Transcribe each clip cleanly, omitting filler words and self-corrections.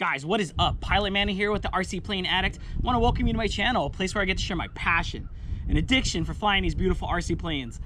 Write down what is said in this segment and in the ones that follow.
Guys, what is up? Pilot Manny here with the RC Plane Addict. I want to welcome you to my channel, a place where I get to share my passion and addiction for flying these beautiful RC planes.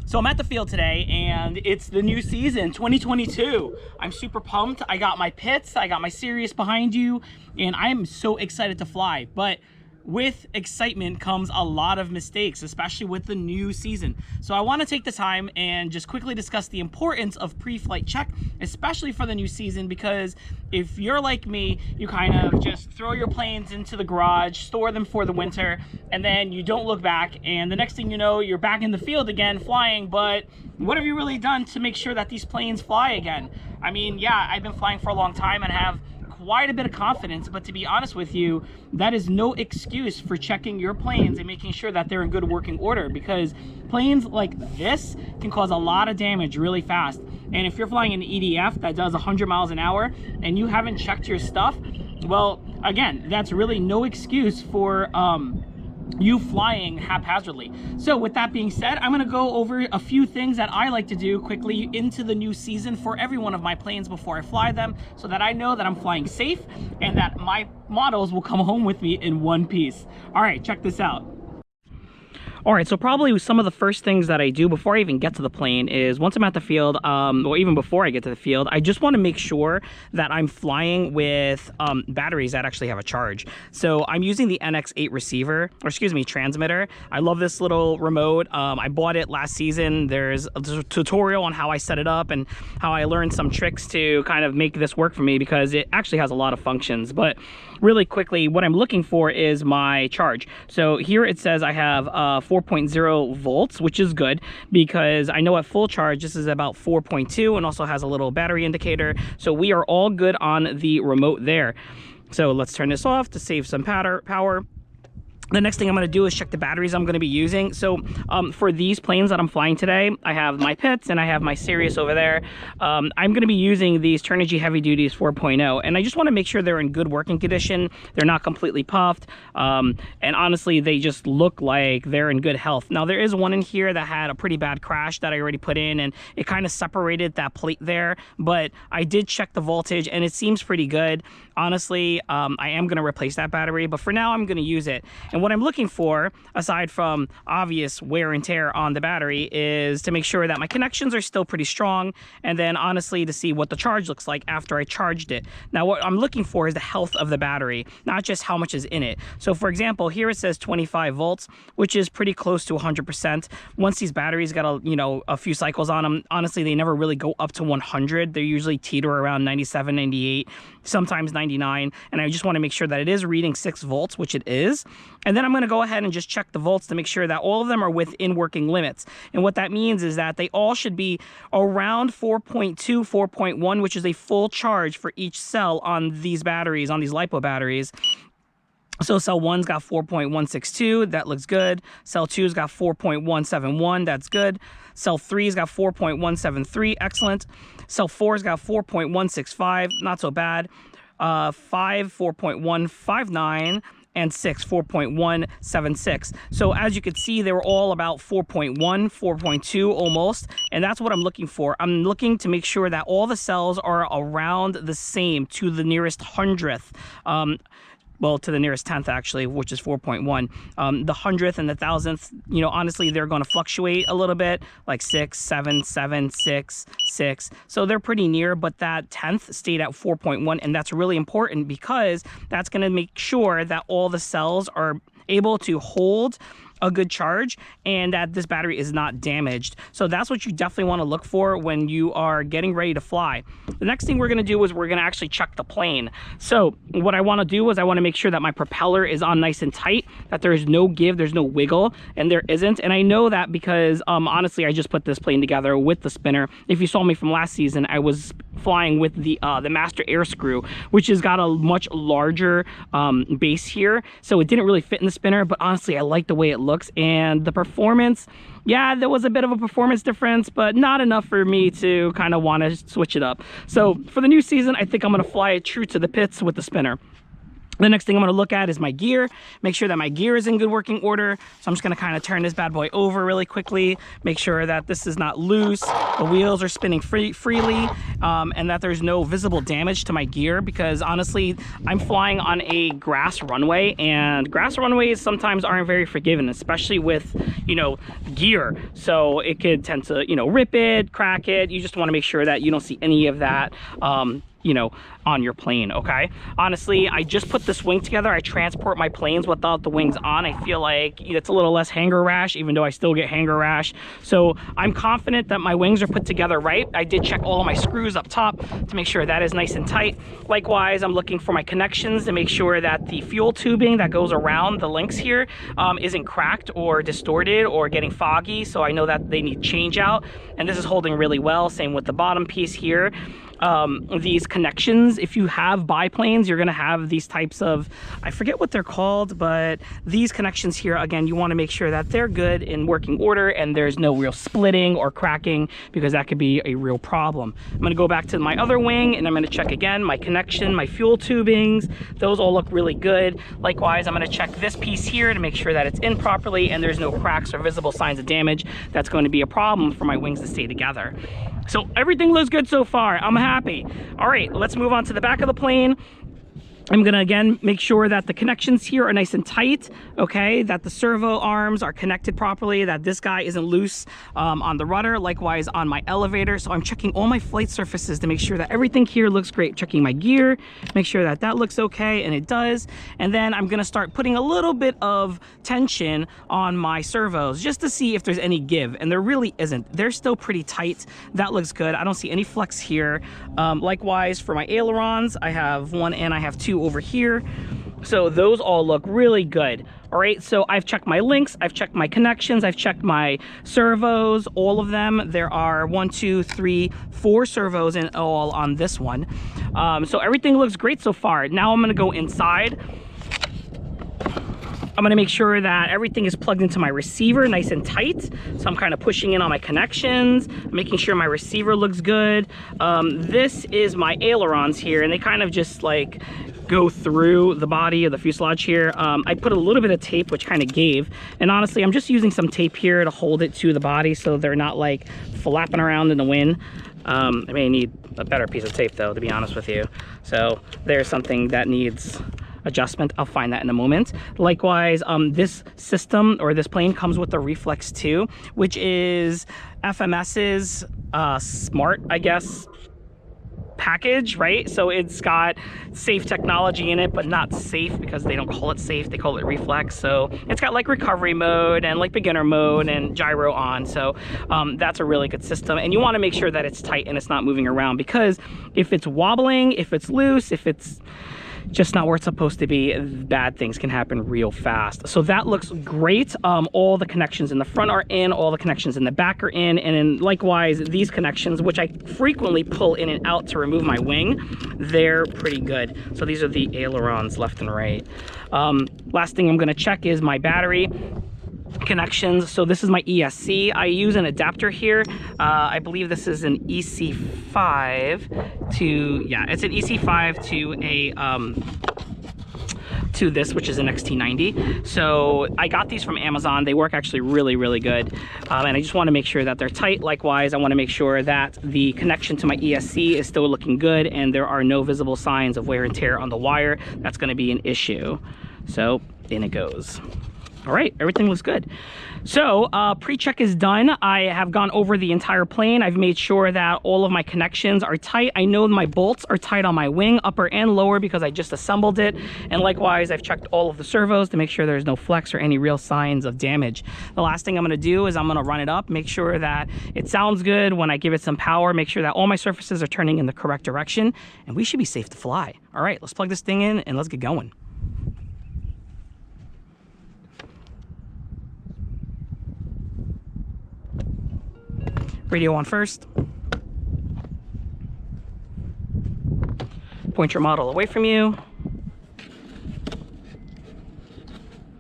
So I'm at the field today and it's the new season, 2022. I'm super pumped. I got my pits, I got my Sirius behind you, and I am so excited to fly. But with excitement comes a lot of mistakes, especially with the new season. So I want to take the time and just quickly discuss the importance of pre-flight check, especially for the new season, because if you're like me, you kind of just throw your planes into the garage, store them for the winter, and then you don't look back, and the next thing you know, you're back in the field again flying. But what have you really done to make sure that these planes fly again? I mean, yeah, I've been flying for a long time and have quite a bit of confidence, but to be honest with you, that is no excuse for checking your planes and making sure that they're in good working order, because planes like this can cause a lot of damage really fast. And if you're flying an EDF that does 100 miles an hour and you haven't checked your stuff, well, again, that's really no excuse for you flying haphazardly. So with that being said, I'm going to go over a few things that I like to do quickly into the new season for every one of my planes before I fly them, so that I know that I'm flying safe and that my models will come home with me in one piece. All right, check this out. All right, so probably some of the first things that I do before I even get to the plane is once I'm at the field, or even before I get to the field, I just want to make sure that I'm flying with batteries that actually have a charge. So I'm using the NX8 receiver, or excuse me, transmitter. I love this little remote. I bought it last season. There's a tutorial on how I set it up and how I learned some tricks to kind of make this work for me, because it actually has a lot of functions. But really quickly, what I'm looking for is my charge. So here it says I have 4.0 volts, which is good, because I know at full charge this is about 4.2, and also has a little battery indicator. So we are all good on the remote there. So let's turn this off to save some power. The next thing I'm going to do is check the batteries I'm going to be using. So for these planes that I'm flying today, I have my pits and I have my Sirius over there. I'm going to be using these Turnigy Heavy Duties 4.0, and I just want to make sure they're in good working condition. They're not completely puffed, and honestly, they just look like they're in good health. Now, there is one in here that had a pretty bad crash that I already put in, and it kind of separated that plate there, but I did check the voltage and it seems pretty good. Honestly, I am going to replace that battery, but for now I'm going to use it. And what I'm looking for, aside from obvious wear and tear on the battery, is to make sure that my connections are still pretty strong, and then honestly to see what the charge looks like after I charged it. Now, what I'm looking for is the health of the battery, not just how much is in it. So for example, here it says 25 volts, which is pretty close to 100%. Once these batteries got a few cycles on them, honestly, they never really go up to 100. They usually teeter around 97, 98, sometimes 99, and I just want to make sure that it is reading 6 volts, which it is. And then I'm going to go ahead and just check the volts to make sure that all of them are within working limits. And what that means is that they all should be around 4.2, 4.1, which is a full charge for each cell on these batteries, on these LiPo batteries. So cell 1's got 4.162, that looks good. Cell 2's got 4.171, that's good. Cell 3's got 4.173, excellent. Cell 4's got 4.165, not so bad. 5, 4.159, and 6, 4.176. So as you can see, they were all about 4.1, 4.2 almost, and that's what I'm looking for. I'm looking to make sure that all the cells are around the same to the nearest hundredth. Well, to the nearest 10th, actually, which is 4.1. The 100th and the 1000th, honestly, they're going to fluctuate a little bit, like 6, 7, 7, 6, 6. So they're pretty near, but that 10th stayed at 4.1, and that's really important because that's going to make sure that all the cells are able to hold a good charge and that this battery is not damaged. So that's what you definitely want to look for when you are getting ready to fly. The next thing we're going to do is we're going to actually check the plane. So what I want to do is I want to make sure that my propeller is on nice and tight, that there is no give, there's no wiggle, and there isn't. And I know that because honestly, I just put this plane together with the spinner. If you saw me from last season, I was flying with the master air screw, which has got a much larger base here, so it didn't really fit in the spinner. But honestly, I like the way it looks, and the performance, yeah, there was a bit of a performance difference, but not enough for me to kind of want to switch it up. So for the new season, I think I'm going to fly it true to the pits with the spinner. The next thing I'm gonna look at is my gear, make sure that my gear is in good working order. So I'm just gonna kind of turn this bad boy over really quickly, make sure that this is not loose, the wheels are spinning freely, and that there's no visible damage to my gear, because honestly, I'm flying on a grass runway, and grass runways sometimes aren't very forgiving, especially with, you know, gear. So it could tend to, you know, rip it, crack it. You just wanna make sure that you don't see any of that, you know, on your plane, okay? Honestly, I just put this wing together. I transport my planes without the wings on. I feel like it's a little less hanger rash, even though I still get hanger rash. So I'm confident that my wings are put together right. I did check all of my screws up top to make sure that is nice and tight. Likewise, I'm looking for my connections to make sure that the fuel tubing that goes around the links here isn't cracked or distorted or getting foggy. So I know that they need change out, and this is holding really well. Same with the bottom piece here. These connections, if you have biplanes, you're gonna have these types of, I forget what they're called, but these connections here, again, you wanna make sure that they're good in working order and there's no real splitting or cracking, because that could be a real problem. I'm gonna go back to my other wing and I'm gonna check again my connection, my fuel tubings. Those all look really good. Likewise, I'm gonna check this piece here to make sure that it's in properly and there's no cracks or visible signs of damage. That's going to be a problem for my wings to stay together. So everything looks good so far. I'm happy. All right, let's move on to the back of the plane. I'm gonna again make sure that the connections here are nice and tight, okay, that the servo arms are connected properly, that this guy isn't loose on the rudder, likewise on my elevator. So I'm checking all my flight surfaces to make sure that everything here looks great, checking my gear, make sure that that looks okay, and it does. And then I'm gonna start putting a little bit of tension on my servos just to see if there's any give, and there really isn't. They're still pretty tight. That looks good. I don't see any flex here. Likewise for my ailerons, I have one and I have two over here, so those all look really good. All right, so I've checked my links, I've checked my connections, I've checked my servos, all of them. There are 1, 2, 3, 4 servos in all on this one. So everything looks great so far. Now I'm gonna go inside. I'm gonna make sure that everything is plugged into my receiver nice and tight. So I'm kind of pushing in on my connections, making sure my receiver looks good. This is my ailerons here, and they kind of just like go through the body of the fuselage here. I put a little bit of tape, which kind of gave, and honestly, I'm just using some tape here to hold it to the body so they're not like flapping around in the wind. I may need a better piece of tape though, to be honest with you. So there's something that needs adjustment. I'll find that in a moment. Likewise, this system or this plane comes with the Reflex 2, which is FMS's smart, I guess, package, right? So it's got safe technology in it, but not safe because they don't call it safe, they call it Reflex. So it's got like recovery mode and like beginner mode and gyro on. So that's a really good system, and you want to make sure that it's tight and it's not moving around, because if it's wobbling, if it's loose, if it's just not where it's supposed to be, bad things can happen real fast. So that looks great. All the connections in the front are in, all the connections in the back are in, and then likewise these connections, which I frequently pull in and out to remove my wing, they're pretty good. So these are the ailerons left and right. Last thing I'm going to check is my battery connections. So this is my ESC. I use an adapter here. I believe this is an EC5 to, yeah, it's an EC5 to a to this, which is an XT90. So I got these from Amazon. They work actually really, really good. And I just want to make sure that they're tight. Likewise, I want to make sure that the connection to my ESC is still looking good and there are no visible signs of wear and tear on the wire. That's going to be an issue. So in it goes. All right, everything looks good. So pre-check is done. I have gone over the entire plane. I've made sure that all of my connections are tight. I know my bolts are tight on my wing, upper and lower, because I just assembled it. And likewise, I've checked all of the servos to make sure there's no flex or any real signs of damage. The last thing I'm gonna do is I'm gonna run it up, make sure that it sounds good when I give it some power, make sure that all my surfaces are turning in the correct direction, and we should be safe to fly. All right, let's plug this thing in and let's get going. Radio on first. Point your model away from you.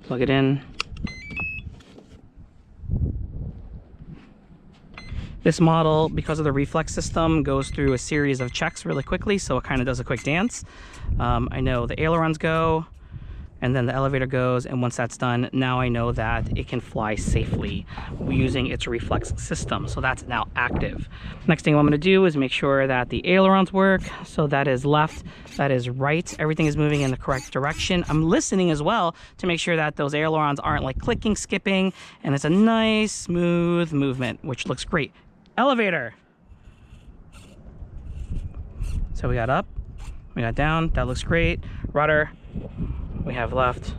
Plug it in. This model, because of the reflex system, goes through a series of checks really quickly, so it kind of does a quick dance. I know the ailerons go, and then the elevator goes, and once that's done, now I know that it can fly safely using its reflex system. So that's now active. Next thing I'm gonna do is make sure that the ailerons work. So that is left, that is right. Everything is moving in the correct direction. I'm listening as well to make sure that those ailerons aren't like clicking, skipping, and it's a nice, smooth movement, which looks great. Elevator. So we got up, we got down, that looks great. Rudder. We have left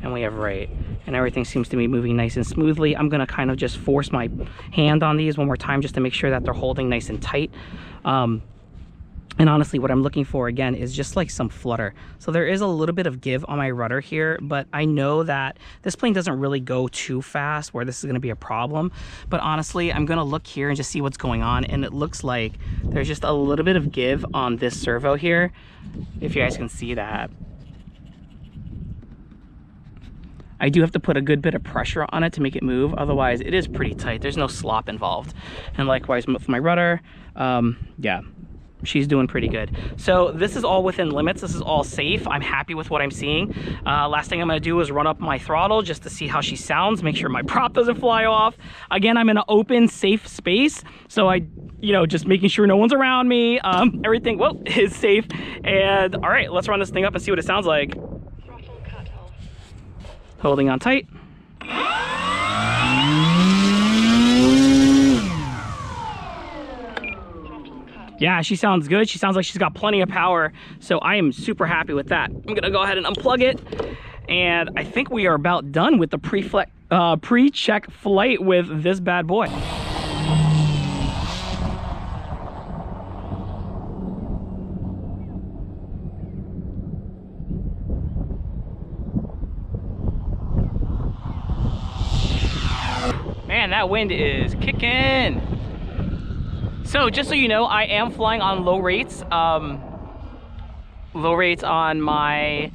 and we have right, and everything seems to be moving nice and smoothly. I'm gonna kind of just force my hand on these one more time just to make sure that they're holding nice and tight. And honestly, what I'm looking for again is just like some flutter. So there is a little bit of give on my rudder here, but I know that this plane doesn't really go too fast where this is gonna be a problem. But honestly, I'm gonna look here and just see what's going on, and it looks like there's just a little bit of give on this servo here, if you guys can see that. I do have to put a good bit of pressure on it to make it move, otherwise it is pretty tight. There's no slop involved. And likewise with my rudder, yeah, she's doing pretty good. So this is all within limits. This is all safe. I'm happy with what I'm seeing. Last thing I'm gonna do is run up my throttle just to see how she sounds, make sure my prop doesn't fly off. Again, I'm in an open, safe space. So just making sure no one's around me. Everything, is safe. And all right, let's run this thing up and see what it sounds like. Holding on tight. Yeah, she sounds good. She sounds like she's got plenty of power. So I am super happy with that. I'm gonna go ahead and unplug it. And I think we are about done with the pre-check flight with this bad boy. Man, that wind is kicking. So just so you know, I am flying on low rates. Low rates on my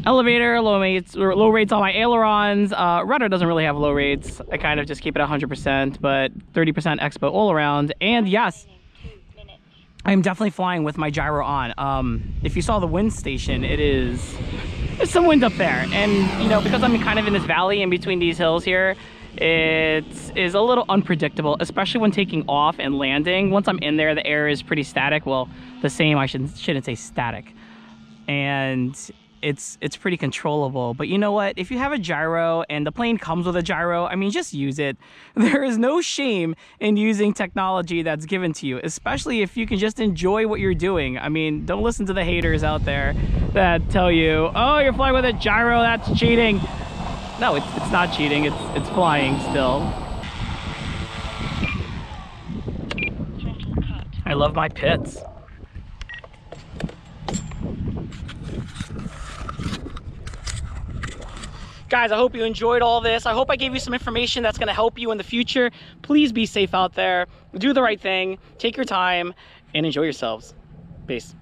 elevator, low rates on my ailerons. Rudder doesn't really have low rates. I kind of just keep it 100%, but 30% expo all around. And yes, I'm definitely flying with my gyro on. If you saw the wind station, there's some wind up there. And because I'm kind of in this valley in between these hills here, it is a little unpredictable, especially when taking off and landing. Once I'm in there, the air is pretty static. Well, the same, I shouldn't say static. And it's pretty controllable. But you know what? If you have a gyro and the plane comes with a gyro, I mean, just use it. There is no shame in using technology that's given to you, especially if you can just enjoy what you're doing. I mean, don't listen to the haters out there that tell you, oh, you're flying with a gyro, that's cheating. No, it's not cheating, it's flying still. I love my pits. Guys, I hope you enjoyed all this. I hope I gave you some information that's gonna help you in the future. Please be safe out there, do the right thing, take your time, and enjoy yourselves. Peace.